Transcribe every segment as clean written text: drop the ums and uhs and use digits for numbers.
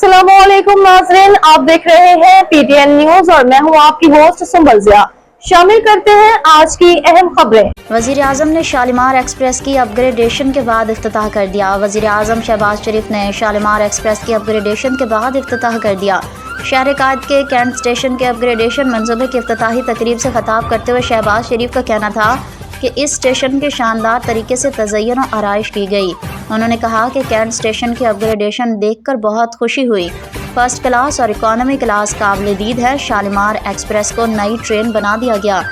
अस्सलामुअलैकुम नाज़रीन, आप देख रहे हैं पीटीएन न्यूज और मैं हूं आपकी होस्ट सुंबल ज़िया। शामिल करते हैं आज की अहम खबरें। वज़ीर आज़म ने शालीमार एक्सप्रेस की अपग्रेडेशन के बाद इफ्तिताह कर दिया। वज़ीर आज़म शहबाज शरीफ ने शालीमार एक्सप्रेस की अपग्रेडेशन के बाद इफ्तिताह कर दिया। शहर कायद के कैंट स्टेशन के अपग्रेडेशन मंसूबे की इफ्तिताही तकरीब से खिताब करते हुए शहबाज शरीफ का कहना था कि इस स्टेशन के शानदार तरीके से तज़य्युन और आराइश की गई। उन्होंने कहा कि कैंट स्टेशन की अपग्रेडेशन देखकर बहुत खुशी हुई। फर्स्ट क्लास और इकॉनमी क्लास काबिल दीद है। शालीमार एक्सप्रेस को नई ट्रेन बना दिया गया।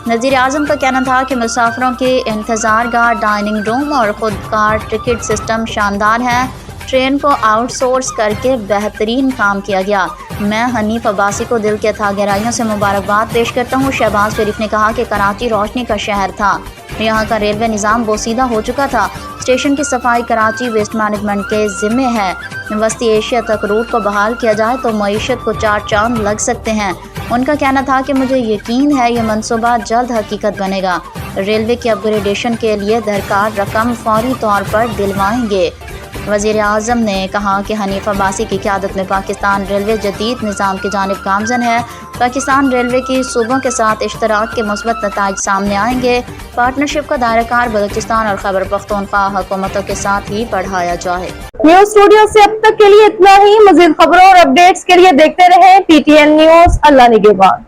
वज़ीर आज़म का कहना था कि मुसाफिरों के इंतज़ार गाह, डाइनिंग रूम और खुद कार टिकट सिस्टम शानदार है। ट्रेन को आउटसोर्स करके बेहतरीन काम किया गया। मैं हनीफ अब्बासी को दिल के अथाह गहराइयों से मुबारकबाद पेश करता हूँ। शहबाज शरीफ ने कहा कि कराची रोशनी का शहर था, यहाँ का रेलवे निज़ाम बोसीदा हो चुका था। स्टेशन की सफाई कराची वेस्ट मैनेजमेंट के ज़िम्मे है। वस्ती एशिया तक रूट को बहाल किया जाए तो मईशत को 4 चांद लग सकते हैं। उनका कहना था कि मुझे यकीन है ये मनसूबा जल्द हकीकत बनेगा। रेलवे की अपग्रेडेशन के लिए दरकार रकम फौरी तौर पर दिलवाएंगे। वज़ीर आज़म ने कहा कि हनीफ अब्बासी की क़यादत में पाकिस्तान रेलवे जदीद निज़ाम की जानिब गामज़न है। पाकिस्तान रेलवे की सूबों के साथ इश्तराक के मुस्बत नताइज सामने आएंगे। पार्टनरशिप का दायराकार बलूचिस्तान और खैबर पख्तूनख्वा हुकूमतों के साथ ही बढ़ाया जाए। न्यूज स्टूडियो से अब तक के लिए इतना ही। मज़ीद खबरों और अपडेट्स के लिए देखते रहें पीटीएन न्यूज। अल्लाह निगहबान।